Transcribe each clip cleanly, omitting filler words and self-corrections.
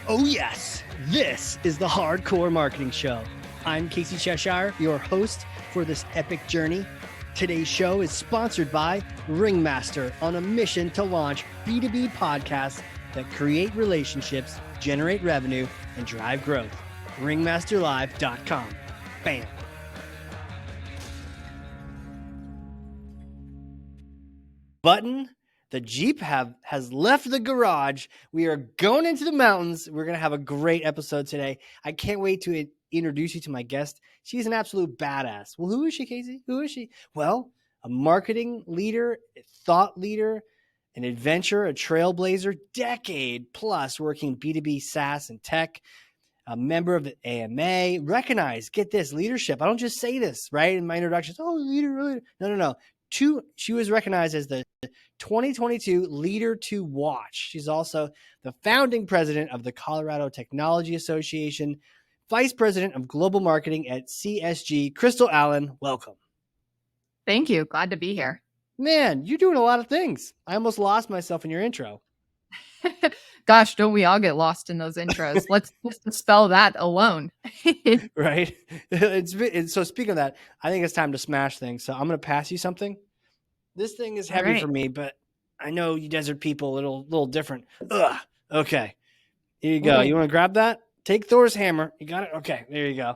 Oh yes, this is the Hardcore Marketing Show. I'm Casey Cheshire, your host for this epic journey. Today's show is sponsored by Ringmaster, on a mission to launch B2B podcasts that create relationships, generate revenue, and drive growth. Ringmasterlive.com. Bam. Button. The Jeep has left the garage. We are going into the mountains. We're going to have a great episode today. I can't wait to introduce you to my guest. She's an absolute badass. Well, who is she, Casey? Who is she? Well, a marketing leader, a thought leader, an adventurer, a trailblazer, decade plus working B2B, SaaS, and tech, a member of the AMA, recognized, get this, leadership. I don't just say this, right? In my introductions, oh, leader. No. She was recognized as the 2022 Leader to Watch. She's also the founding president of the Colorado Technology Association, vice president of global marketing at CSG. Crystal Allen, welcome. Thank you. Glad to be here. Man, you're doing a lot of things. I almost lost myself in your intro. Gosh, don't we all get lost in those intros? Let's just dispel that alone. Right? So speaking of that, I think it's time to smash things. So I'm going to pass you something. This thing is heavy for me, but I know you desert people a little different. Ugh. Okay. Here you go. You want to grab that? Take Thor's hammer. You got it? Okay. There you go.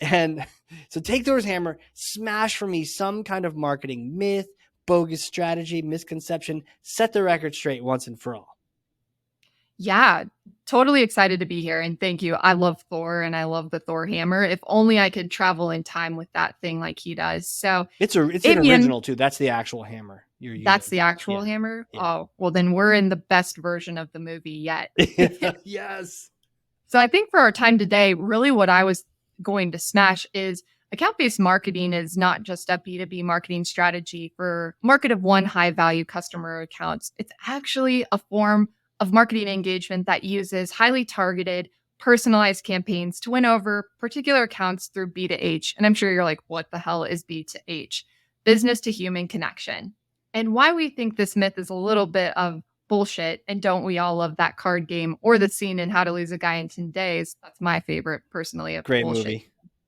And so take Thor's hammer, smash for me some kind of marketing myth, bogus strategy, misconception, set the record straight once and for all. Yeah, totally excited to be here. And thank you. I love Thor and I love the Thor hammer. If only I could travel in time with that thing like he does. So it's an original too. That's the actual hammer you're using. That's the actual hammer? Yeah. Oh, well then we're in the best version of the movie yet. Yes. So I think for our time today, really what I was going to smash is account-based marketing is not just a B2B marketing strategy for market of one high-value customer accounts. It's actually a form of marketing engagement that uses highly targeted, personalized campaigns to win over particular accounts through B2H. And I'm sure you're like, what the hell is B2H? Business to human connection. And why we think this myth is a little bit of bullshit, and don't we all love that card game or the scene in How to Lose a Guy in 10 Days? That's my favorite, personally. Of great bullshit.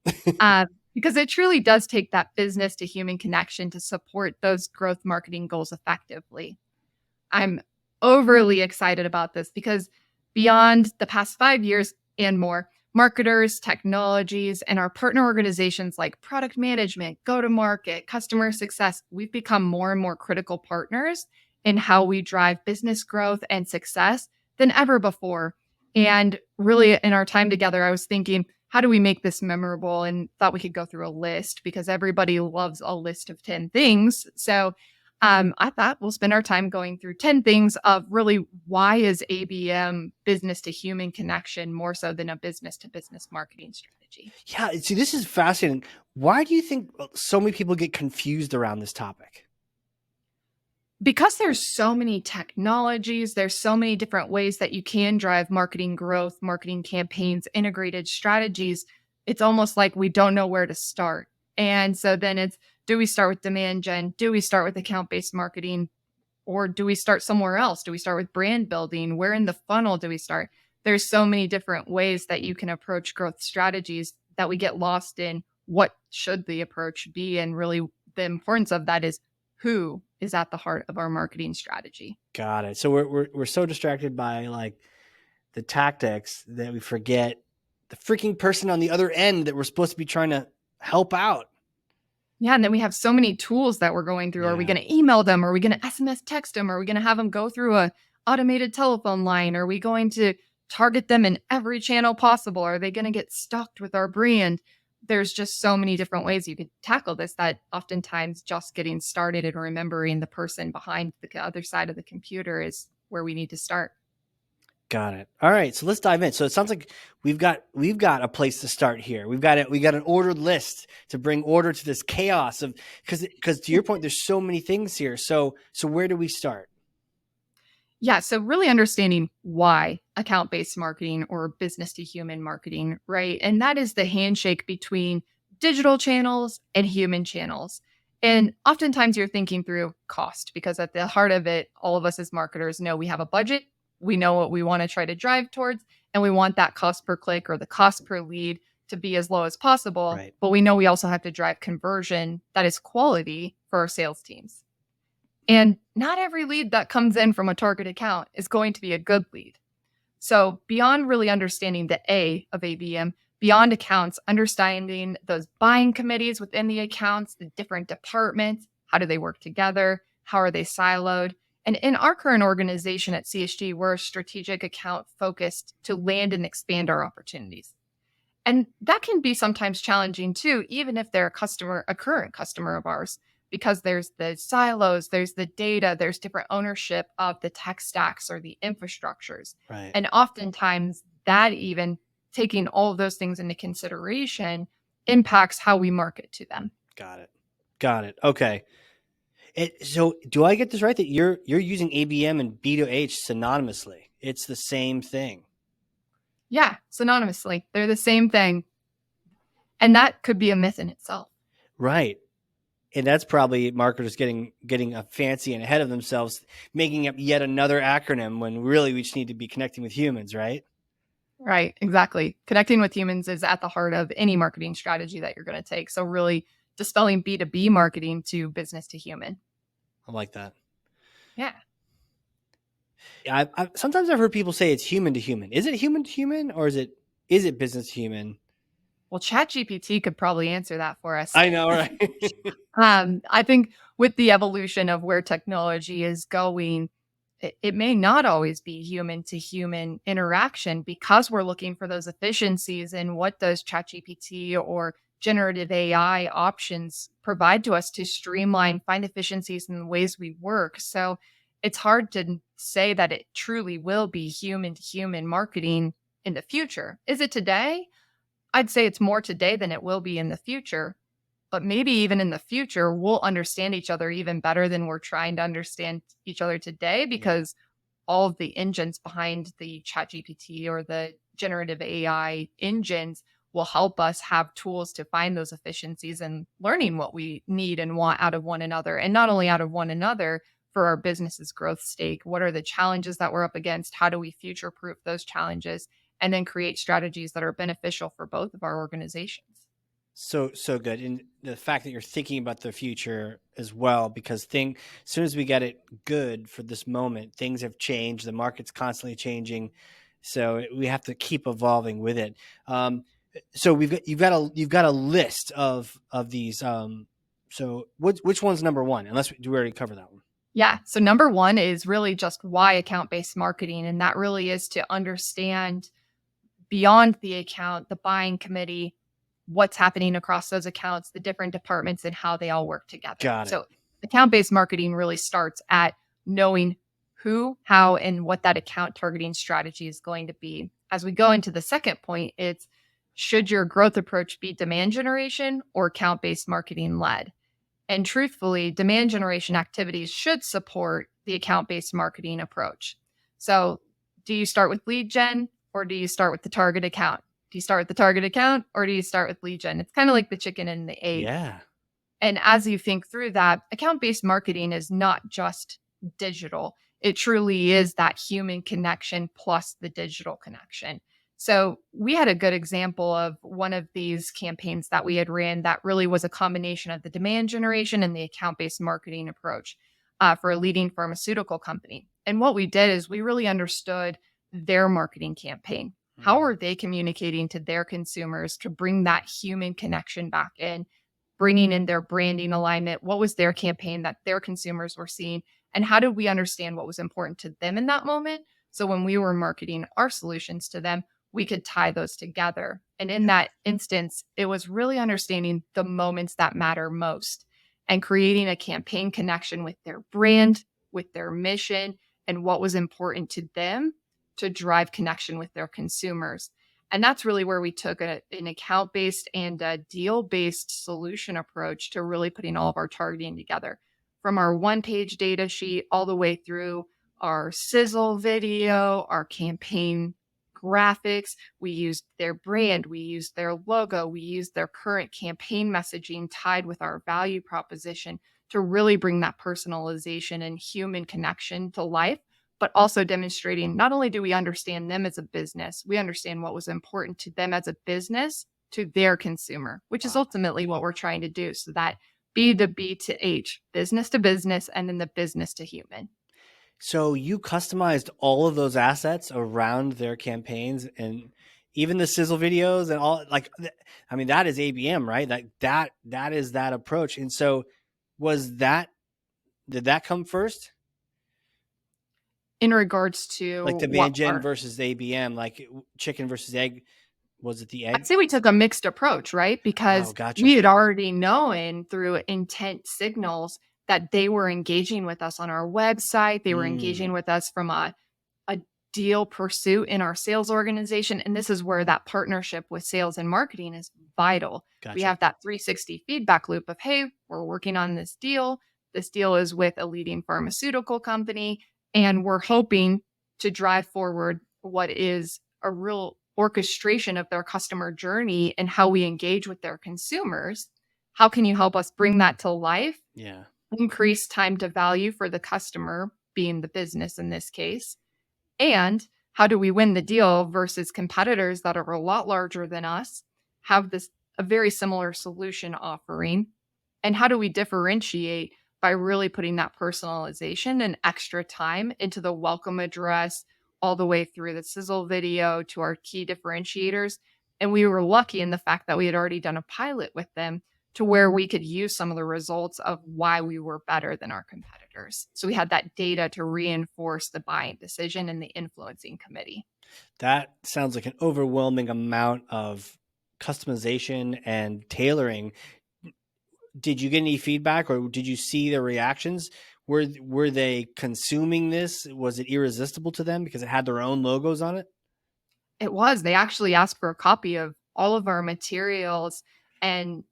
Movie. Because it truly does take that business to human connection to support those growth marketing goals effectively. I'm overly excited about this because beyond the past 5 years and more, marketers, technologies, and our partner organizations like product management, go-to-market, customer success, we've become more and more critical partners in how we drive business growth and success than ever before. And really, in our time together, I was thinking, how do we make this memorable? And thought we could go through a list because everybody loves a list of 10 things. So I thought we'll spend our time going through 10 things of really why is ABM business to human connection more so than a business to business marketing strategy? Yeah, see, this is fascinating. Why do you think so many people get confused around this topic? Because there's so many technologies, there's so many different ways that you can drive marketing growth, marketing campaigns, integrated strategies. It's almost like we don't know where to start. And so then it's, do we start with demand gen? Do we start with account-based marketing? Or do we start somewhere else? Do we start with brand building? Where in the funnel do we start? There's so many different ways that you can approach growth strategies that we get lost in what should the approach be. And really the importance of that is who is at the heart of our marketing strategy. Got it. So we're so distracted by like the tactics that we forget the freaking person on the other end that we're supposed to be trying to help out. Yeah. And then we have so many tools that we're going through. Yeah. Are we going to email them? Are we going to SMS text them? Are we going to have them go through a automated telephone line? Are we going to target them in every channel possible? Are they going to get stalked with our brand? There's just so many different ways you could tackle this that oftentimes just getting started and remembering the person behind the other side of the computer is where we need to start. Got it. All right. So let's dive in. So it sounds like we've got a place to start here. We got an ordered list to bring order to this chaos of, because to your point, there's so many things here. So where do we start? Yeah. So really understanding why account-based marketing or business to human marketing, right? And that is the handshake between digital channels and human channels. And oftentimes you're thinking through cost because at the heart of it, all of us as marketers know we have a budget, We know what we want to try to drive towards, and we want that cost per click or the cost per lead to be as low as possible. Right. But we know we also have to drive conversion that is quality for our sales teams. And not every lead that comes in from a target account is going to be a good lead. So beyond really understanding the A of ABM, beyond accounts, understanding those buying committees within the accounts, the different departments, how do they work together? How are they siloed? And in our current organization at CSG, we're a strategic account focused to land and expand our opportunities. And that can be sometimes challenging too, even if they're a current customer of ours, because there's the silos, there's the data, there's different ownership of the tech stacks or the infrastructures. Right. And oftentimes that even taking all of those things into consideration impacts how we market to them. Got it. Okay. So do I get this right that you're using ABM and B2H synonymously? It's the same thing. Yeah, synonymously. They're the same thing. And that could be a myth in itself. Right. And that's probably marketers getting fancy and ahead of themselves, making up yet another acronym when really we just need to be connecting with humans, right? Right, exactly. Connecting with humans is at the heart of any marketing strategy that you're going to take. So really dispelling B2B marketing to business to human. I like that. Yeah. Sometimes I've heard people say it's human to human. Is it human to human or is it business to human? Well, ChatGPT could probably answer that for us. I know, right? I think with the evolution of where technology is going, it may not always be human to human interaction because we're looking for those efficiencies. And what does ChatGPT or generative AI options provide to us to streamline, find efficiencies in the ways we work? So it's hard to say that it truly will be human to human marketing in the future. Is it today? I'd say it's more today than it will be in the future. But maybe even in the future, we'll understand each other even better than we're trying to understand each other today because all of the engines behind the ChatGPT or the generative AI engines will help us have tools to find those efficiencies and learning what we need and want out of one another. And not only out of one another for our business's growth stake, what are the challenges that we're up against? How do we future proof those challenges? And then create strategies that are beneficial for both of our organizations. So good. And the fact that you're thinking about the future as well, because as soon as we get it good for this moment, things have changed. The market's constantly changing. So we have to keep evolving with it. So you've got a list of these. So which one's number one? Unless we already covered that one. Yeah. So number one is really just why account-based marketing. And that really is to understand beyond the account, the buying committee, what's happening across those accounts, the different departments, and how they all work together. Got it. So account-based marketing really starts at knowing who, how, and what that account targeting strategy is going to be. As we go into the second point, it's should your growth approach be demand generation or account-based marketing led? And truthfully, demand generation activities should support the account-based marketing approach. So do you start with lead gen or do you start with the target account? Do you start with the target account or do you start with lead gen? It's kind of like the chicken and the egg. Yeah. And as you think through that, account-based marketing is not just digital. It truly is that human connection plus the digital connection. So we had a good example of one of these campaigns that we had ran that really was a combination of the demand generation and the account-based marketing approach for a leading pharmaceutical company. And what we did is we really understood their marketing campaign. How are they communicating to their consumers to bring that human connection back in, bringing in their branding alignment? What was their campaign that their consumers were seeing? And how did we understand what was important to them in that moment? So when we were marketing our solutions to them, we could tie those together. And in that instance, it was really understanding the moments that matter most and creating a campaign connection with their brand, with their mission, and what was important to them to drive connection with their consumers. And that's really where we took an account-based and a deal-based solution approach to really putting all of our targeting together. From our one-page data sheet all the way through our sizzle video, our campaign graphics, we used their brand, we used their logo, we used their current campaign messaging tied with our value proposition to really bring that personalization and human connection to life but also demonstrating not only do we understand them as a business, we understand what was important to them as a business to their consumer, which is Wow. ultimately what we're trying to do. So that B to B to H, business to business, and then the business to human. So you customized all of those assets around their campaigns and even the sizzle videos and all, like, I mean, that is ABM, right? That is that approach. And so did that come first? In regards Like to what demand gen part? versus ABM, like chicken versus egg. Was it the I'd egg? say we took a mixed approach, right? Oh, Because gotcha. we had already known through intent signals that they were engaging with us on our website. They were Mm, engaging with us from a deal pursuit in our sales organization. And this is where that partnership with sales and marketing is vital. We gotcha. have that 360 feedback loop of, hey, we're working on this deal. This deal is with a leading pharmaceutical company, and we're hoping to drive forward what is a real orchestration of their customer journey and how we engage with their consumers. How can you help us bring that to life? Yeah. Increase time to value for the customer, being the business in this case, and how do we win the deal versus competitors that are a lot larger than us, have this a very similar solution offering? And how do we differentiate by really putting that personalization and extra time into the welcome address all the way through the sizzle video to our key differentiators? And we were lucky in the fact that we had already done a pilot with them to where we could use some of the results of why we were better than our competitors. So we had that data to reinforce the buying decision and the influencing committee. That sounds like an overwhelming amount of customization and tailoring. Did you get any feedback or did you see their reactions? Were they consuming this? Was it irresistible to them because it had their own logos on it? It was. They actually asked for a copy of all of our materials. And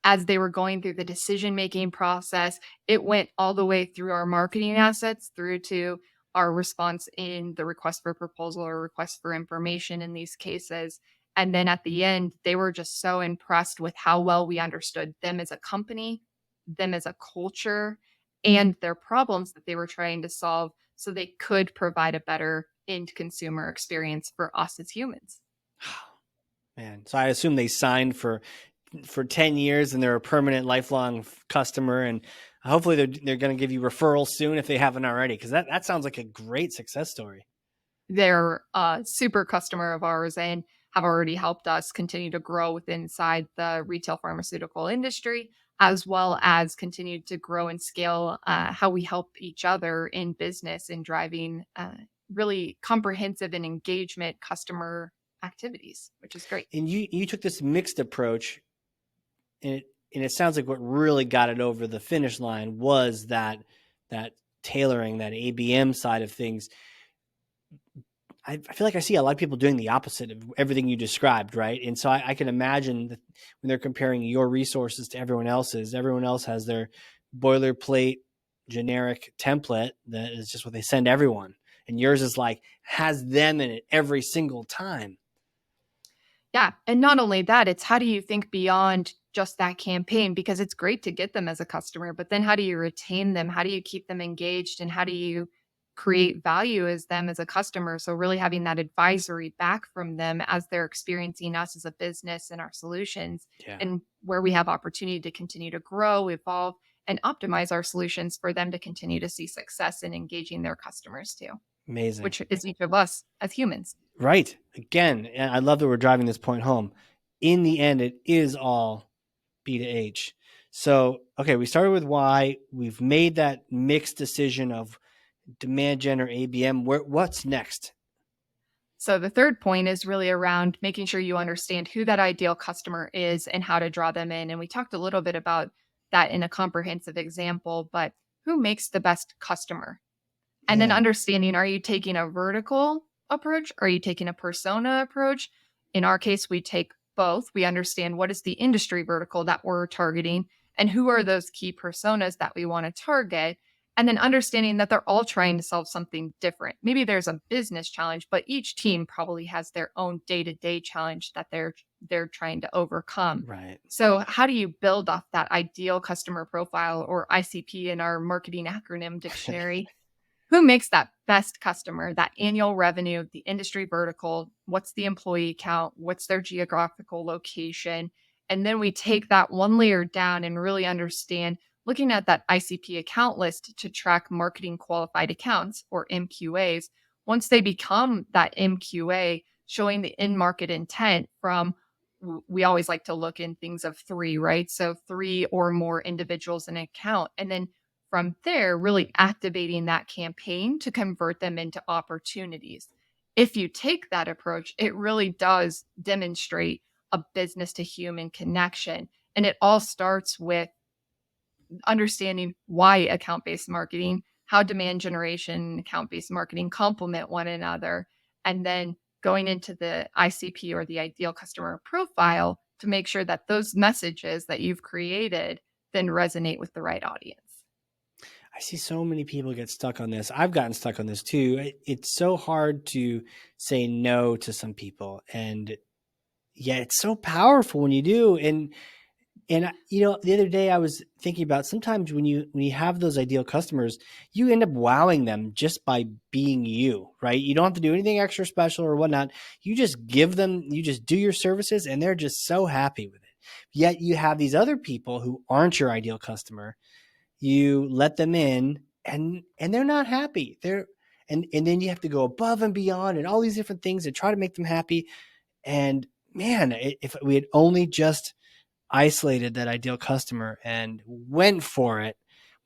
as they were going through the decision making process, it went all the way through our marketing assets through to our response in the request for proposal or request for information in these cases. And then at the end, they were just so impressed with how well we understood them as a company, them as a culture, and their problems that they were trying to solve so they could provide a better end consumer experience for us as humans. Man, so I assume they signed for 10 years and they're a permanent lifelong customer, and hopefully they're going to give you referrals soon if they haven't already, because that sounds like a great success story. They're a super customer of ours and have already helped us continue to grow within inside the retail pharmaceutical industry, as well as continue to grow and scale how we help each other in business in driving really comprehensive and engagement customer activities, which is great. And you took this mixed approach, and it sounds like what really got it over the finish line was that tailoring, that ABM side of things. I feel like I see a lot of people doing the opposite of everything you described, right? And so I can imagine that when they're comparing your resources to everyone else's, everyone else has their boilerplate generic template that is just what they send everyone. And yours is like, has them in it every single time. Yeah. And not only that, it's how do you think beyond just that campaign? Because it's great to get them as a customer, but then how do you retain them? How do you keep them engaged? And how do you create value as them as a customer? So, really having that advisory back from them as they're experiencing us as a business and our solutions, Yeah. and where we have opportunity to continue to grow, evolve, and optimize our solutions for them to continue to see success in engaging their customers too, Amazing. which is each of us as humans. Right. Again, and I love that we're driving this point home. In the end, it is all B to H. So, okay, we started with why. We've made that mixed decision of demand gen or ABM. What's next? So the third point is really around making sure you understand who that ideal customer is and how to draw them in. And we talked a little bit about that in a comprehensive example, but who makes the best customer? And then Man, understanding, are you taking a vertical approach? Are you taking a persona approach? In our case, we take both. We understand what is the industry vertical that we're targeting and who are those key personas that we want to target. And then understanding that they're all trying to solve something different. Maybe there's a business challenge, but each team probably has their own day-to-day challenge that they're trying to overcome. right. So how do you build off that ideal customer profile, or ICP in our marketing acronym dictionary? Who makes that best customer, that annual revenue, the industry vertical, what's the employee count, what's their geographical location. And then we take that one layer down and really understand, looking at that ICP account list to track marketing qualified accounts or MQAs. Once they become that MQA, showing the in-market intent from, we always like to look in things of three, right? So 3 or more individuals in an account. And then from there, really activating that campaign to convert them into opportunities. If you take that approach, it really does demonstrate a business to human connection. And it all starts with understanding why account-based marketing, how demand generation, account-based marketing complement one another, and then going into the ICP or the ideal customer profile to make sure that those messages that you've created then resonate with the right audience. I see so many people get stuck on this. I've gotten stuck on this too. It's so hard to say no to some people, and yeah, it's so powerful when you do. And the other day I was thinking about, sometimes when you have those ideal customers, you end up wowing them just by being you, right? You don't have to do anything extra special or whatnot. You just do your services, and they're just so happy with it. Yet you have these other people who aren't your ideal customer. You let them in, and they're not happy. And then you have to go above and beyond and all these different things to try to make them happy. And man, if we had only just isolated that ideal customer and went for it,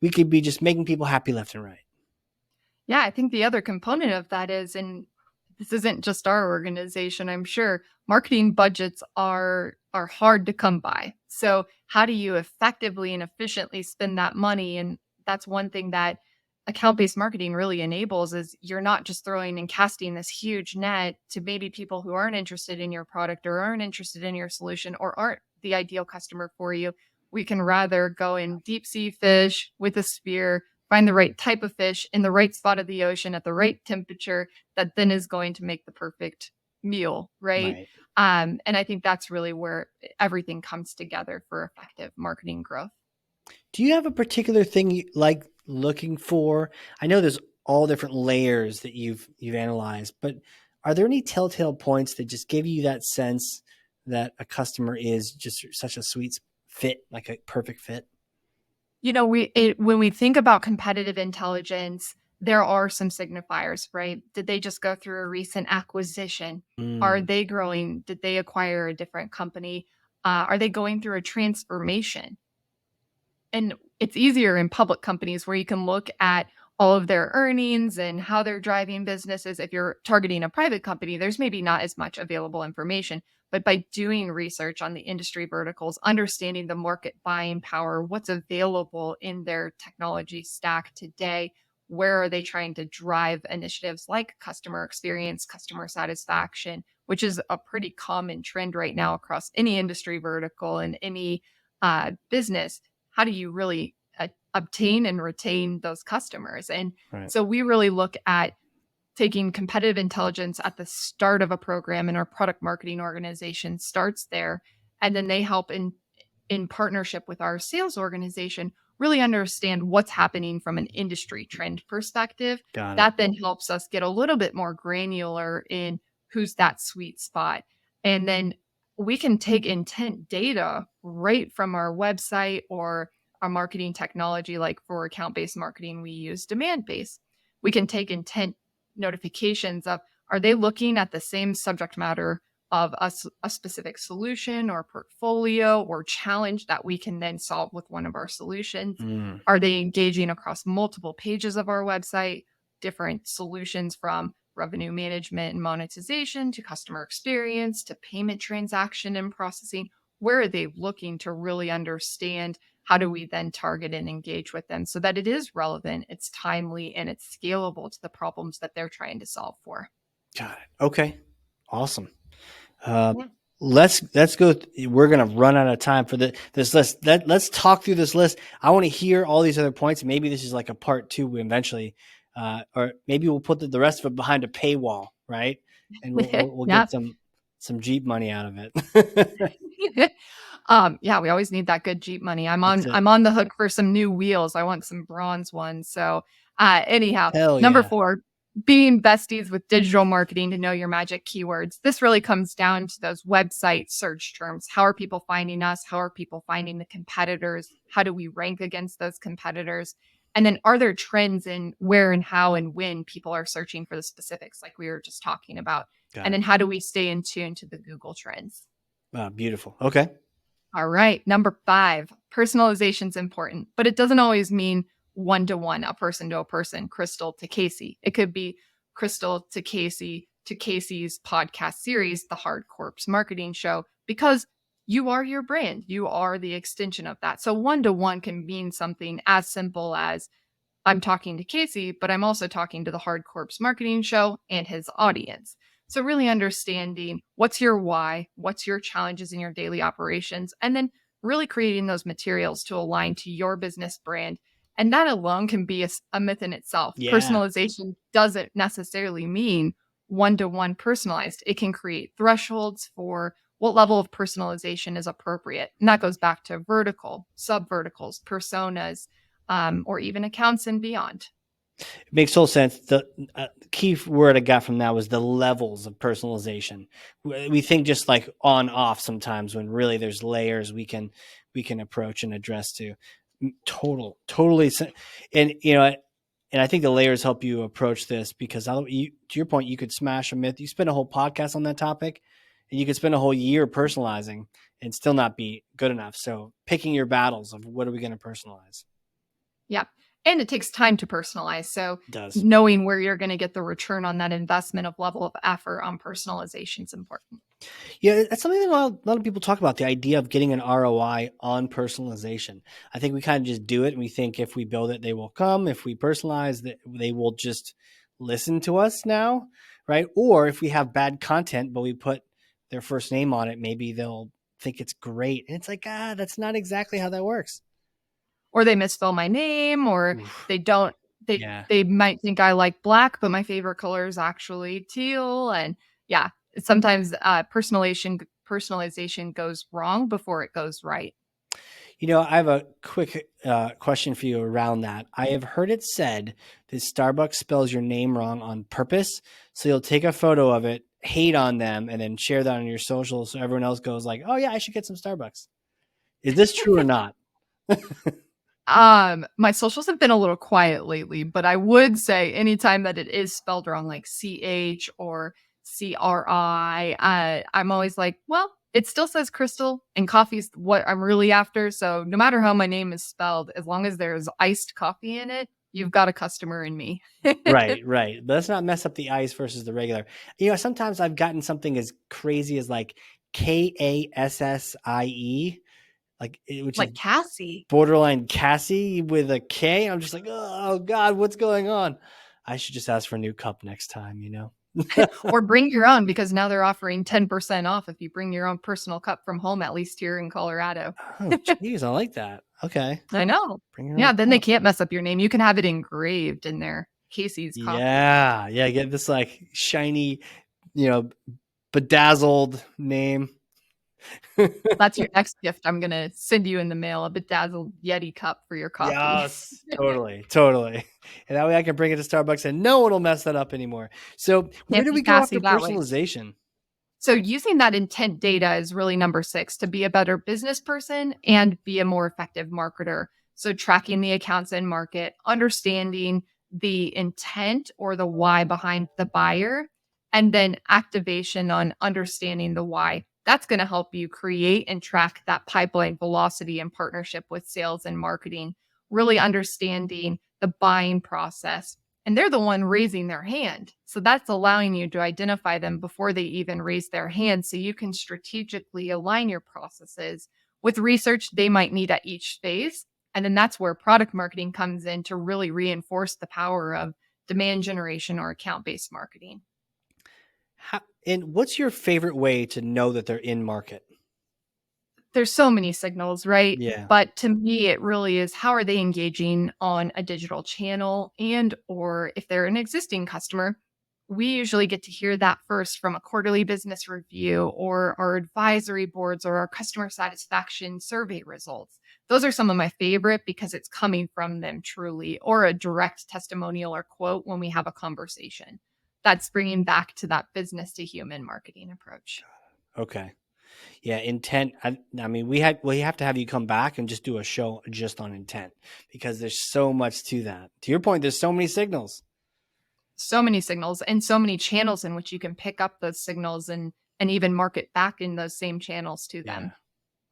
we could be just making people happy left and right. Yeah, I think the other component of that is, and this isn't just our organization, I'm sure marketing budgets are hard to come by. So how do you effectively and efficiently spend that money? And that's one thing that account-based marketing really enables, is you're not just throwing and casting this huge net to maybe people who aren't interested in your product or aren't interested in your solution or aren't the ideal customer for you. We can rather go and deep sea fish with a spear, find the right type of fish in the right spot of the ocean at the right temperature that then is going to make the perfect meal, right? Right. And I think that's really where everything comes together for effective marketing growth. Do you have a particular thing you like looking for? I know there's all different layers that you've analyzed, but are there any telltale points that just give you that sense that a customer is just such a sweet fit, like a perfect fit? When we think about competitive intelligence, there are some signifiers, right? Did they just go through a recent acquisition? Are they growing? Did they acquire a different company? Are they going through a transformation? And it's easier in public companies where you can look at all of their earnings and how they're driving businesses. If you're targeting a private company, there's maybe not as much available information. But by doing research on the industry verticals, understanding the market buying power, what's available in their technology stack today, where are they trying to drive initiatives like customer experience, customer satisfaction, which is a pretty common trend right now across any industry vertical and any business. How do you really obtain and retain those customers? And so we really look at taking competitive intelligence at the start of a program, and our product marketing organization starts there. And then they help in partnership with our sales organization really understand what's happening from an industry trend perspective. That then helps us get a little bit more granular in who's that sweet spot. And then we can take intent data right from our website or our marketing technology. Like for account-based marketing, we use demand-based. We can take intent notifications of, are they looking at the same subject matter of a specific solution or portfolio or challenge that we can then solve with one of our solutions? Are they engaging across multiple pages of our website, different solutions from revenue management and monetization to customer experience to payment transaction and processing? Where are they looking to really understand? How do we then target and engage with them so that it is relevant, it's timely, and it's scalable to the problems that they're trying to solve for? Got it. Okay. Awesome. Let's go. We're going to run out of time for this list. Let's talk through this list. I want to hear all these other points. Maybe this is like a part 2 eventually, or maybe we'll put the rest of it behind a paywall, right? And we'll get some Jeep money out of it. Yeah, we always need that good Jeep money. I'm on the hook for some new wheels. I want some bronze ones. So anyhow, number 4, being besties with digital marketing to know your magic keywords. This really comes down to those website search terms. How are people finding us? How are people finding the competitors? How do we rank against those competitors? And then are there trends in where and how and when people are searching for the specifics like we were just talking about? Got And it. then how do we stay in tune to the Google trends? Beautiful. Okay. All right. Number 5, personalization is important, but it doesn't always mean one-to-one, a person to a person, Crystal to Casey. It could be Crystal to Casey's podcast series, The Hard Corpse Marketing Show, because you are your brand. You are the extension of that. So one-to-one can mean something as simple as I'm talking to Casey, but I'm also talking to the Hard Corpse Marketing Show and his audience. So really understanding what's your why, what's your challenges in your daily operations, and then really creating those materials to align to your business brand. And that alone can be a myth in itself. Yeah. Personalization doesn't necessarily mean one-to-one personalized. It can create thresholds for what level of personalization is appropriate. And that goes back to vertical, sub-verticals, personas, or even accounts and beyond. It makes total sense. The key word I got from that was the levels of personalization. We think just like on off sometimes, when really there's layers we can approach and address to. Totally. And and I think the layers help you approach this, because to your point, you could smash a myth. You spend a whole podcast on that topic, and you could spend a whole year personalizing and still not be good enough. So picking your battles of what are we going to personalize. Yeah. And it takes time to personalize. So It does. knowing where you're going to get the return on that investment of level of effort on personalization is important. Yeah, that's something that a lot of people talk about, the idea of getting an ROI on personalization. I think we kind of just do it, and we think if we build it, they will come. If we personalize, that they will just listen to us now, right? Or if we have bad content, but we put their first name on it, maybe they'll think it's great. And it's like, that's not exactly how that works. Or they misspell my name, or Oof. they don't, Yeah. they might think I like black, but my favorite color is actually teal. And yeah, sometimes personalization goes wrong before it goes right. I have a quick question for you around that. I have heard it said that Starbucks spells your name wrong on purpose. So you'll take a photo of it, hate on them, and then share that on your social, so everyone else goes like, oh yeah, I should get some Starbucks. Is this true or not? My socials have been a little quiet lately, but I would say anytime that it is spelled wrong, like CH or CRI, I'm always like, well, it still says Crystal, and coffee's what I'm really after. So no matter how my name is spelled, as long as there's iced coffee in it, you've got a customer in me. Right. But let's not mess up the ice versus the regular. Sometimes I've gotten something as crazy as like KASSIE, which Like is Cassie. borderline Cassie with a K. I'm just like, oh God, what's going on? I should just ask for a new cup next time, Or bring your own, because now they're offering 10% off if you bring your own personal cup from home, at least here in Colorado. Oh, geez, I like that. Okay. I know. Bring your Yeah, own then they cup. can't mess up your name. You can have it engraved in there. Casey's coffee. Yeah. Get this like shiny, bedazzled name. That's your next gift. I'm going to send you in the mail, a bedazzled Yeti cup for your coffee. Yes, totally. And that way I can bring it to Starbucks and no one will mess that up anymore. So where do we go after personalization? So using that intent data is really number 6, to be a better business person and be a more effective marketer. So tracking the accounts in market, understanding the intent or the why behind the buyer, and then activation on understanding the why. That's going to help you create and track that pipeline velocity in partnership with sales and marketing, really understanding the buying process. And they're the one raising their hand. So that's allowing you to identify them before they even raise their hand, so you can strategically align your processes with research they might need at each phase. And then that's where product marketing comes in to really reinforce the power of demand generation or account-based marketing. And what's your favorite way to know that they're in market? There's so many signals, right? Yeah. But to me, it really is, how are they engaging on a digital channel? And or if they're an existing customer, we usually get to hear that first from a quarterly business review or our advisory boards or our customer satisfaction survey results. those are some of my favorite because it's coming from them truly, or a direct testimonial or quote when we have a conversation. That's bringing back to that business to human marketing approach. Okay. Yeah, intent. I mean, we have to have you come back and just do a show just on intent, because there's so much to that. To your point, there's so many signals. So many signals and so many channels in which you can pick up those signals and even market back in those same channels to Yeah. them.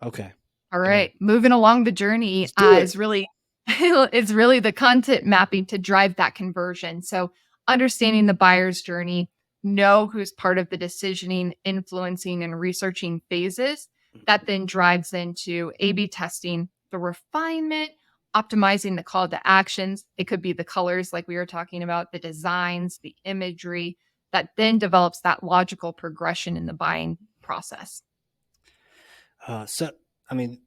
Okay. All Yeah. right, moving along the journey Let's do it. is really it's really the content mapping to drive that conversion. So understanding the buyer's journey, know who's part of the decisioning, influencing, and researching phases. That then drives into A/B testing, the refinement, optimizing the call to actions. It could be the colors, like we were talking about, the designs, the imagery, that then develops that logical progression in the buying process. So, I mean,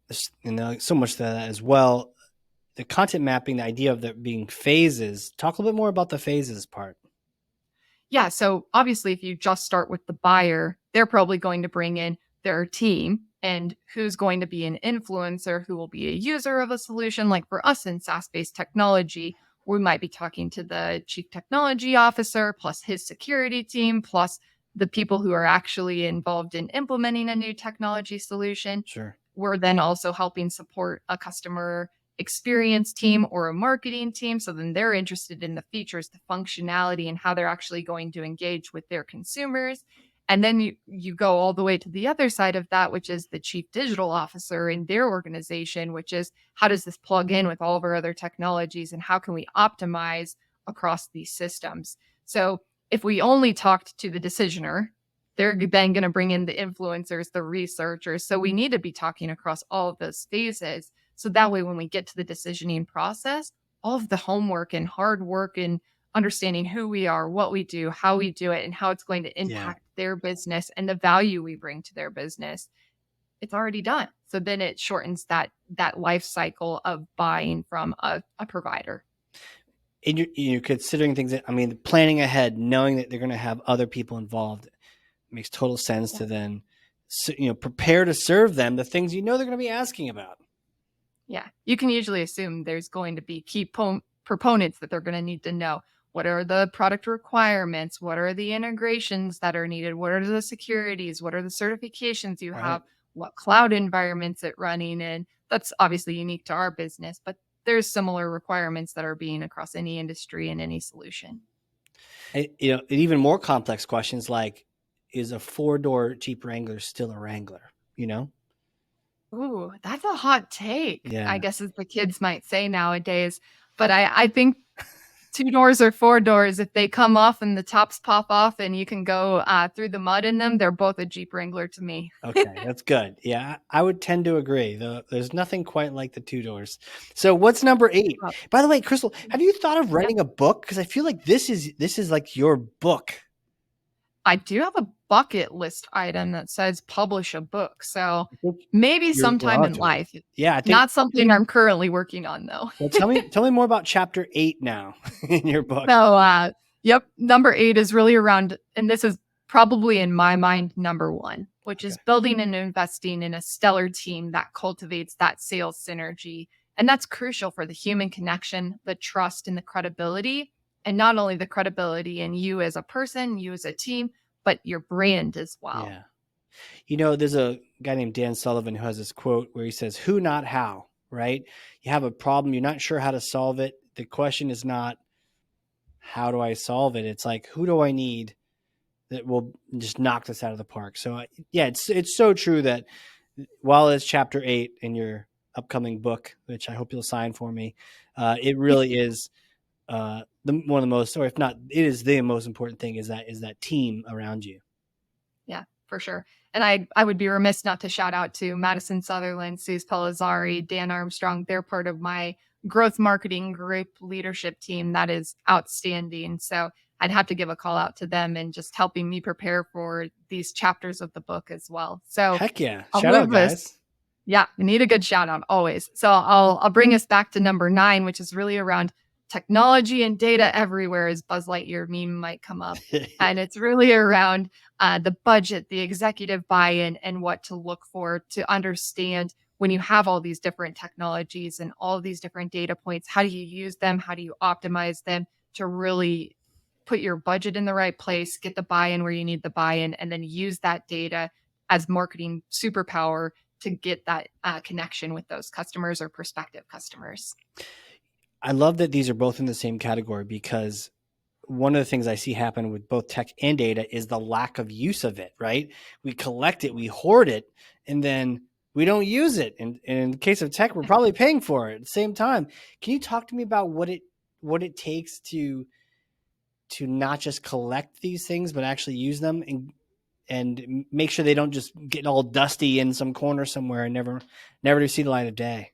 so much to that as well. The content mapping, the idea of there being phases. Talk a little bit more about the phases part. Yeah. So obviously, if you just start with the buyer, they're probably going to bring in their team and who's going to be an influencer, who will be a user of a solution. Like for us in SaaS-based technology, we might be talking to the chief technology officer, plus his security team, plus the people who are actually involved in implementing a new technology solution. Sure. We're then also helping support a customer experience team or a marketing team. So then they're interested in the features, the functionality, and how they're actually going to engage with their consumers. And then you go all the way to the other side of that, which is the chief digital officer in their organization, which is how does this plug in with all of our other technologies and how can we optimize across these systems? So if we only talked to the decisioner, they're then going to bring in the influencers, the researchers. So we need to be talking across all of those phases. So that way, when we get to the decisioning process, all of the homework and hard work and understanding who we are, what we do, how we do it, and how it's going to impact their business and the value we bring to their business, it's already done. So then it shortens that life cycle of buying from a provider. And you're considering things that, I mean, planning ahead, knowing that they're going to have other people involved, makes total sense to then, prepare to serve them the things they're going to be asking about. Yeah, you can usually assume there's going to be key proponents that they're going to need to know. What are the product requirements? What are the integrations that are needed? What are the securities? What are the certifications you have? What cloud environments it's running in? That's obviously unique to our business, but there's similar requirements that are being across any industry and any solution. And even more complex questions like, is a 4-door Jeep Wrangler still a Wrangler? Ooh, that's a hot take, Yeah. I guess, as the kids might say nowadays. But I think 2 doors or 4 doors, if they come off and the tops pop off and you can go through the mud in them, they're both a Jeep Wrangler to me. Okay, that's good. Yeah, I would tend to agree. There's nothing quite like the 2 doors. So what's number 8? By the way, Crystal, have you thought of writing a book? Because I feel like this is like your book. I do have a bucket list item that says publish a book. So maybe sometime in life. Yeah, I think, not something I'm currently working on, though. Well, tell me more about chapter 8 now in your book. So, yep, number 8 is really around, and this is probably in my mind number 1, which is building and investing in a stellar team that cultivates that sales synergy. And that's crucial for the human connection, the trust, and the credibility. And not only the credibility in you as a person, you as a team, but your brand as well. Yeah. There's a guy named Dan Sullivan who has this quote where he says, who, not how, right? You have a problem, you're not sure how to solve it. The question is not, how do I solve it? It's like, who do I need that will just knock this out of the park? So yeah, it's so true that while it's chapter 8 in your upcoming book, which I hope you'll sign for me, it really is one of the most, or if not, it is the most important thing is that team around you. Yeah, for sure. And I would be remiss not to shout out to Madison, Southerlin, Suze Pelizzari, Dan Armstrong. They're part of my growth marketing group leadership team. That is outstanding. So I'd have to give a call out to them and just helping me prepare for these chapters of the book as well. So heck yeah. Shout out, guys. Yeah, we need a good shout out always. So I'll bring us back to number 9, which is really around technology and data everywhere, as Buzz Lightyear meme might come up. And it's really around the budget, the executive buy-in, and what to look for to understand when you have all these different technologies and all of these different data points, how do you use them? How do you optimize them to really put your budget in the right place, get the buy-in where you need the buy-in, and then use that data as marketing superpower to get that connection with those customers or prospective customers? I love that these are both in the same category, because one of the things I see happen with both tech and data is the lack of use of it, right? We collect it, we hoard it, and then we don't use it. And in the case of tech, we're probably paying for it at the same time. Can you talk to me about what it takes to not just collect these things, but actually use them and make sure they don't just get all dusty in some corner somewhere and never to see the light of day?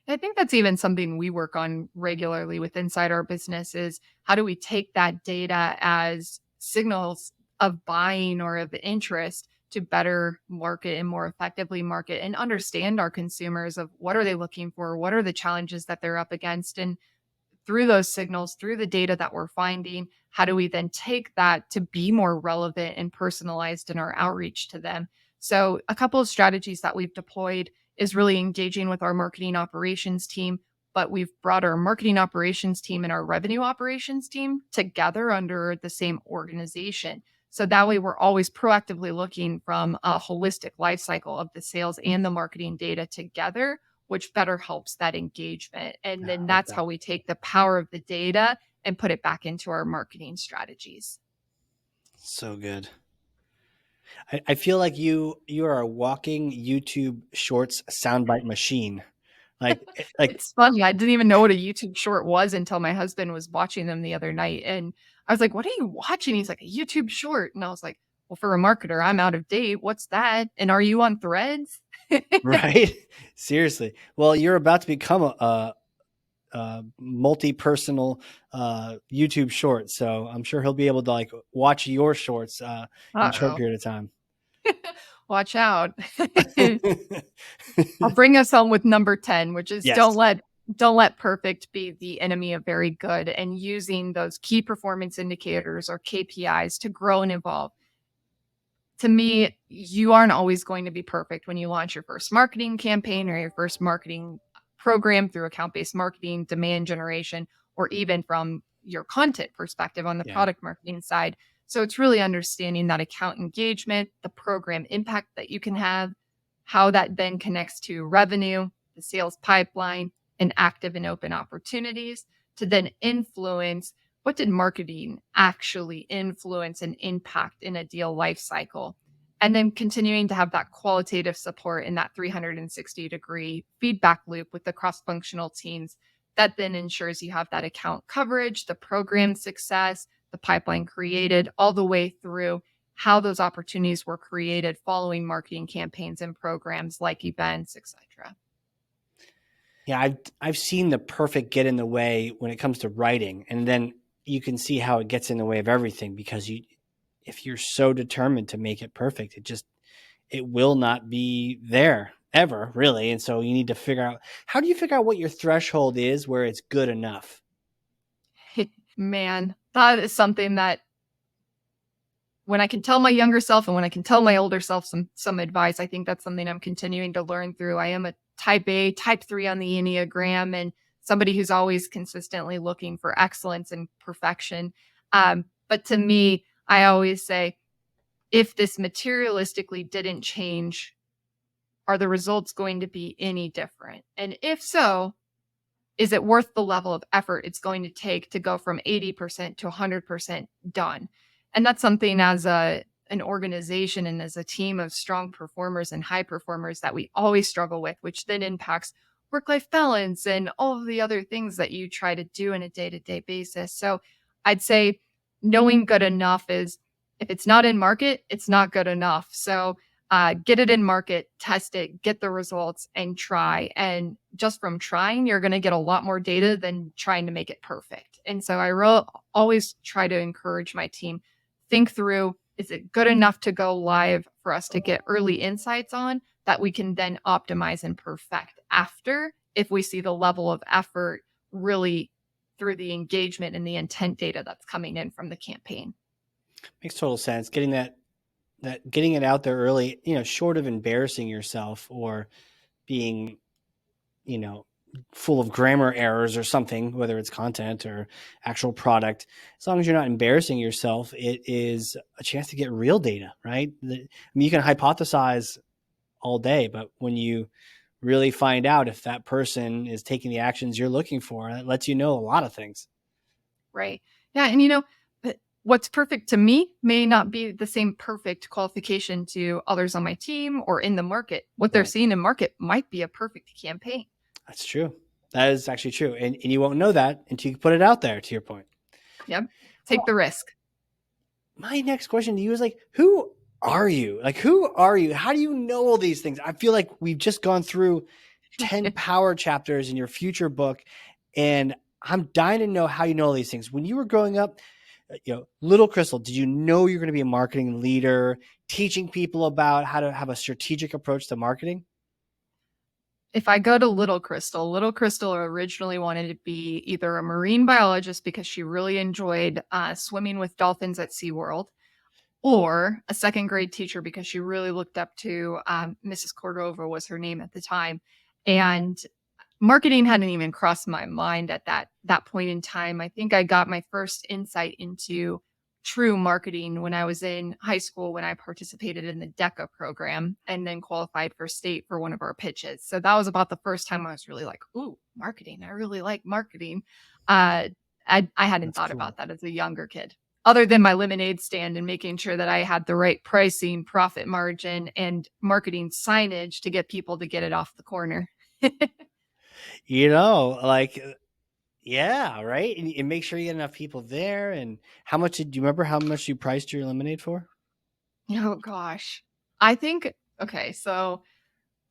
I think that's even something we work on regularly with inside our business is how do we take that data as signals of buying or of interest to better market and more effectively market and understand our consumers of what are they looking for, what are the challenges that they're up against, and through those signals, through the data that we're finding, how do we then take that to be more relevant and personalized in our outreach to them? So, a couple of strategies that we've deployed is really engaging with our marketing operations team, but we've brought our marketing operations team and our revenue operations team together under the same organization. So that way we're always proactively looking from a holistic life cycle of the sales and the marketing data together, which better helps that engagement. And I then like that's that. how we take the power of the data and put it back into our marketing strategies. So good. I feel like you are a walking YouTube Shorts soundbite machine. Like like It's funny. I didn't even know what a YouTube short was until my husband was watching them the other night. And I was like, "What are you watching?" He's like, "A YouTube short." And I was like, "Well, for a marketer, I'm out of date. What's that? And are you on Threads?" right? Seriously. Well, you're about to become a multi-personal YouTube short, so I'm sure he'll be able to like watch your shorts in a short Uh-oh. period of time. Watch out. I'll bring us home with number 10, which is Yes. don't let perfect be the enemy of very good, and using those key performance indicators or KPIs to grow and evolve. To me, you aren't always going to be perfect when you launch your first marketing campaign or your first marketing program through account-based marketing, demand generation, or even from your content perspective on the Yeah. product marketing side. So it's really understanding that account engagement, the program impact that you can have, how that then connects to revenue, the sales pipeline, and active and open opportunities to then influence what did marketing actually influence and impact in a deal life cycle. And then continuing to have that qualitative support in that 360-degree feedback loop with the cross-functional teams that then ensures you have that account coverage, the program success, the pipeline created, all the way through how those opportunities were created following marketing campaigns and programs like events, etc. Yeah, I've seen the perfect get in the way when it comes to writing, and then you can see how it gets in the way of everything, because if you're so determined to make it perfect, it will not be there ever, really. And so you need to figure out, how do you figure out what your threshold is where it's good enough? Man, that is something that when I can tell my younger self and when I can tell my older self some advice, I think that's something I'm continuing to learn through. I am a type A, type 3 on the Enneagram, and somebody who's always consistently looking for excellence and perfection. But to me, I always say, if this materialistically didn't change, are the results going to be any different? And if so, is it worth the level of effort it's going to take to go from 80% to 100% done? And that's something as an organization and as a team of strong performers and high performers that we always struggle with, which then impacts work-life balance and all of the other things that you try to do on a day-to-day basis. So I'd say knowing good enough is, if it's not in market, it's not good enough. So get it in market, test it, get the results, and try. And just from trying, you're going to get a lot more data than trying to make it perfect. And so I always try to encourage my team, think through, is it good enough to go live for us to get early insights on that we can then optimize and perfect after, if we see the level of effort really through the engagement and the intent data that's coming in from the campaign. Makes total sense. Getting it out there early, short of embarrassing yourself or being, full of grammar errors or something, whether it's content or actual product. As long as you're not embarrassing yourself, it is a chance to get real data, right? You can hypothesize all day, but when you really find out if that person is taking the actions you're looking for, that lets you know a lot of things. Right. Yeah. And what's perfect to me may not be the same perfect qualification to others on my team or in the market. What they're seeing in market might be a perfect campaign. That's true. That is actually true. And you won't know that until you put it out there, to your point. Yep. Take the risk. My next question to you is who are you? Who are you? How do you know all these things? I feel like we've just gone through 10 power chapters in your future book, and I'm dying to know how you know all these things. When you were growing up, little Crystal, did you know you're going to be a marketing leader, teaching people about how to have a strategic approach to marketing? If I go to Little Crystal originally wanted to be either a marine biologist because she really enjoyed swimming with dolphins at SeaWorld, or a second grade teacher because she really looked up to Mrs. Cordova was her name at the time. And marketing hadn't even crossed my mind at that point in time. I think I got my first insight into true marketing when I was in high school, when I participated in the DECA program and then qualified for state for one of our pitches. So that was about the first time I was really like, ooh, marketing. I really like marketing. I hadn't thought about that as a younger kid, other than my lemonade stand and making sure that I had the right pricing, profit margin, and marketing signage to get people to get it off the corner. Yeah, right. And make sure you get enough people there. And do you remember how much you priced your lemonade for? Oh gosh. I think, okay, so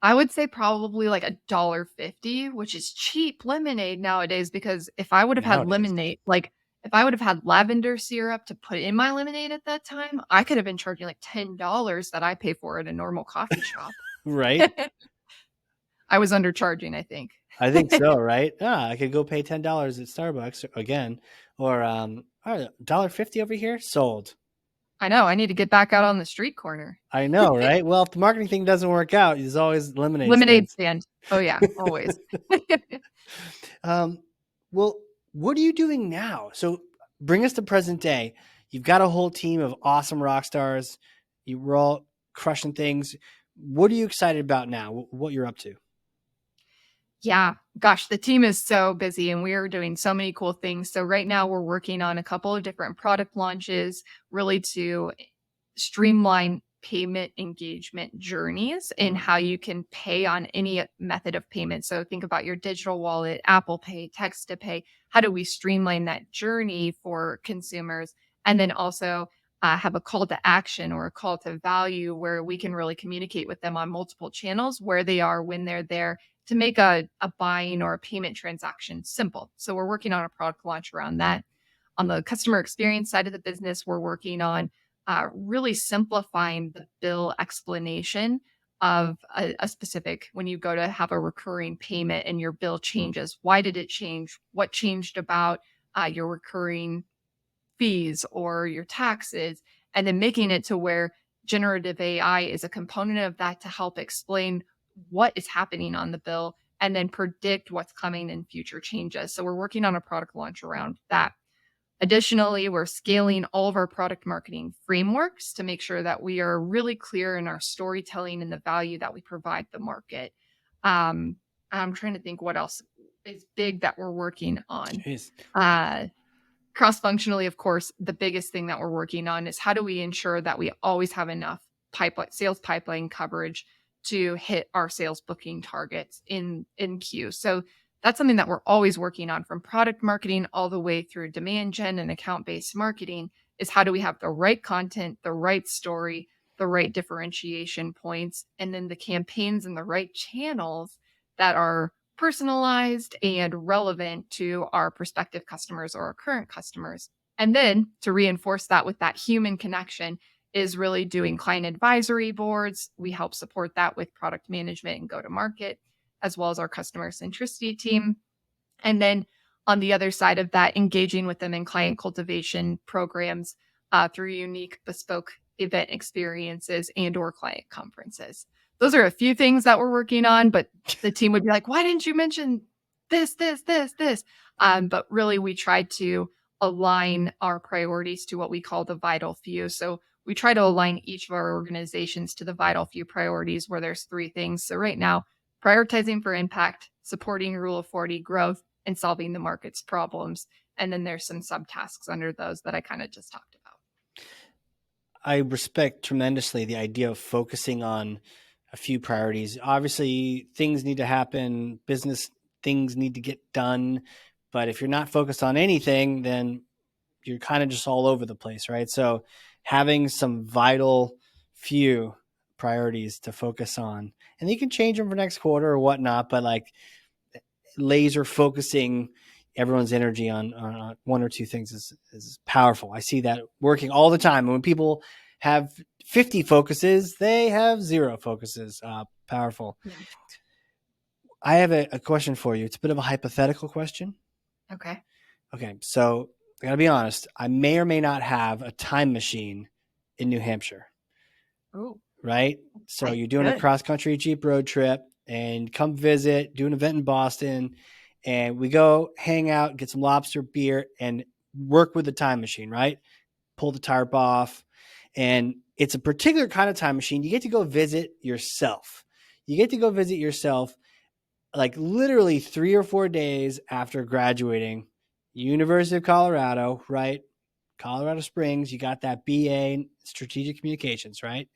I would say probably like $1.50, which is cheap lemonade nowadays, because if I would have had lemonade, if I would have had lavender syrup to put in my lemonade at that time, I could have been charging like $10 that I pay for at a normal coffee shop. Right. I was undercharging, I think. I think so, right? I could go pay $10 at Starbucks again, or $1.50 over here, sold. I know. I need to get back out on the street corner. I know, right? Well, if the marketing thing doesn't work out, there's always lemonade stand. Oh yeah, always. Well, what are you doing now? So bring us to present day. You've got a whole team of awesome rock stars. You were all crushing things. What are you excited about now? What you're up to? Yeah, gosh, the team is so busy and we are doing so many cool things. So right now we're working on a couple of different product launches, really to streamline payment engagement journeys and how you can pay on any method of payment. So think about your digital wallet, Apple Pay, text to pay. How do we streamline that journey for consumers? And then also have a call to action or a call to value where we can really communicate with them on multiple channels, where they are, when they're there, to make a buying or a payment transaction simple. So we're working on a product launch around that. On the customer experience side of the business, we're working on really simplifying the bill explanation of a specific, when you go to have a recurring payment and your bill changes. Why did it change? What changed about your recurring fees or your taxes? And then making it to where generative AI is a component of that to help explain what is happening on the bill and then predict what's coming in future changes. So we're working on a product launch around that. Additionally, we're scaling all of our product marketing frameworks to make sure that we are really clear in our storytelling and the value that we provide the market. I'm trying to think what else is big that we're working on. Cross-functionally, of course, the biggest thing that we're working on is how do we ensure that we always have enough sales pipeline coverage to hit our sales booking targets in queue. So that's something that we're always working on, from product marketing all the way through demand gen and account-based marketing, is how do we have the right content, the right story, the right differentiation points, and then the campaigns and the right channels that are personalized and relevant to our prospective customers or our current customers. And then to reinforce that with that human connection is really doing client advisory boards. We help support that with product management and go-to-market, as well as our customer centricity team. And then on the other side of that, engaging with them in client cultivation programs through unique bespoke event experiences and or client conferences. those are a few things that we're working on, but the team would be like, why didn't you mention this? But really we tried to align our priorities to what we call the vital few. So we try to align each of our organizations to the vital few priorities where there's 3 things. So right now, prioritizing for impact, supporting Rule of 40 growth, and solving the market's problems. And then there's some subtasks under those that I kind of just talked about. I respect tremendously the idea of focusing on a few priorities. Obviously, things need to happen, business things need to get done. But if you're not focused on anything, then you're kind of just all over the place, right? So having some vital few priorities to focus on, and you can change them for next quarter or whatnot, but like laser focusing everyone's energy on 1 or 2 things is powerful. I see that working all the time. When people have 50 focuses, they have 0 focuses. Powerful. Yeah. I have a question for you. It's a bit of a hypothetical question. Okay. So I gotta be honest. I may or may not have a time machine in New Hampshire. Oh. Right? So you're doing a cross-country Jeep road trip and come visit, do an event in Boston, and we go hang out, get some lobster beer, and work with the time machine, right? Pull the tarp off. And it's a particular kind of time machine. You get to go visit yourself. Like literally 3 or 4 days after graduating, University of Colorado, right? Colorado Springs, you got that BA in strategic communications, right?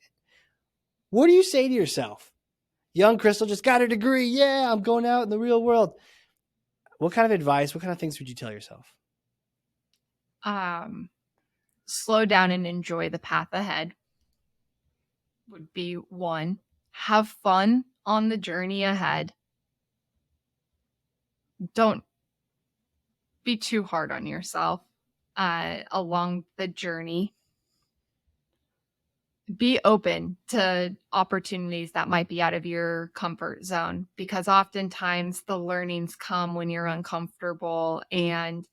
What do you say to yourself? Young Crystal just got a degree. Yeah, I'm going out in the real world. What kind of advice, what kind of things would you tell yourself? Slow down and enjoy the path ahead would be 1. Have fun on the journey ahead. Don't be too hard on yourself along the journey. Be open to opportunities that might be out of your comfort zone, because oftentimes the learnings come when you're uncomfortable. And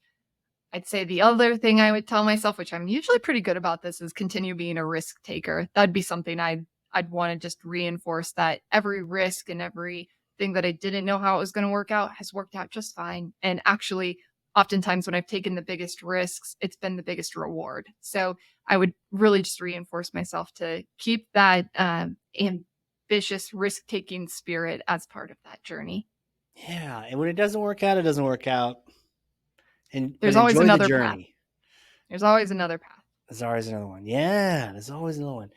I'd say the other thing I would tell myself, which I'm usually pretty good about this, is continue being a risk taker. That'd be something I'd want to just reinforce, that every risk and every thing that I didn't know how it was going to work out has worked out just fine. And actually, oftentimes when I've taken the biggest risks, it's been the biggest reward. So I would really just reinforce myself to keep that ambitious risk-taking spirit as part of that journey. Yeah. And when it doesn't work out, it doesn't work out. And there's always another journey. Path. There's always another path. There's always another one. Yeah, there's always another one.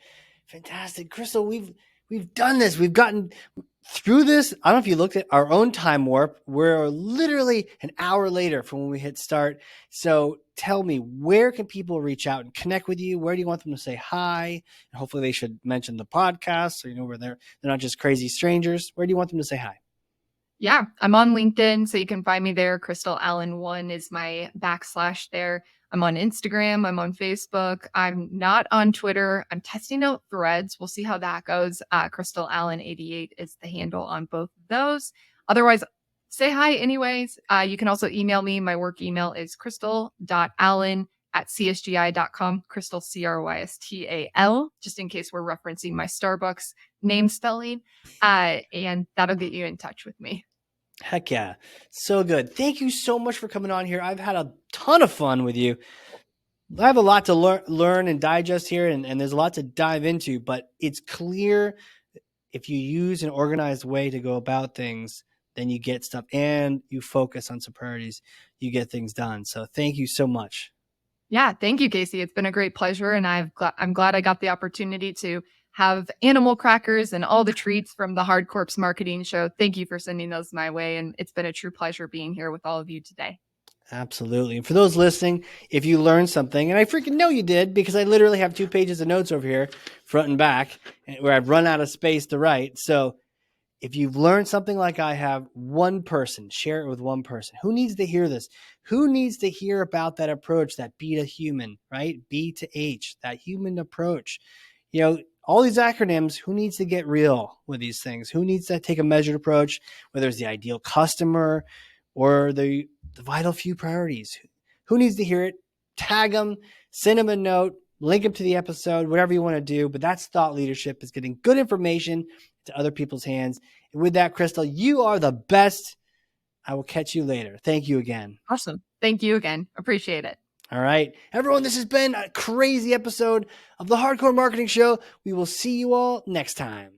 Fantastic. Crystal, we've done this. We've gotten through this. I don't know if you looked at our own time warp. We're literally an hour later from when we hit start. So tell me, where can people reach out and connect with you? Where do you want them to say hi? And hopefully they should mention the podcast so you know where they're not just crazy strangers. Where do you want them to say hi? Yeah, I'm on LinkedIn, so you can find me there. Crystal Allen 1 is my / there. I'm on Instagram. I'm on Facebook. I'm not on Twitter. I'm testing out Threads. We'll see how that goes. Crystal Allen 88 is the handle on both of those. Otherwise, say hi anyways. You can also email me. My work email is crystal.allen@csgi.com. Crystal, CRYSTAL, just in case we're referencing my Starbucks name spelling. And that'll get you in touch with me. Heck yeah. So good. Thank you so much for coming on here. I've had a ton of fun with you. I have a lot to learn and digest here, and there's a lot to dive into, but it's clear if you use an organized way to go about things, then you get stuff and you focus on some priorities, you get things done. So thank you so much. Yeah, thank you, Casey. It's been a great pleasure, and I'm glad I got the opportunity to have animal crackers and all the treats from the Hard Corpse marketing show. Thank you for sending those my way, and it's been a true pleasure being here with all of you today. Absolutely. And for those listening, if you learned something, and I freaking know you did, because I literally have 2 pages of notes over here, front and back, where I've run out of space to write. So if you've learned something like I have, one person, share it with one person. Who needs to hear this? Who needs to hear about that approach, that B to human, right? B to H, that human approach. You know, all these acronyms, who needs to get real with these things? Who needs to take a measured approach, whether it's the ideal customer or the vital few priorities? Who needs to hear it? Tag them, send them a note, link them to the episode, whatever you want to do. But that's thought leadership, is getting good information to other people's hands. And with that, Crystal, you are the best. I will catch you later. Thank you again. Awesome. Thank you again. Appreciate it. All right, everyone, this has been a crazy episode of the Hardcore Marketing Show. We will see you all next time.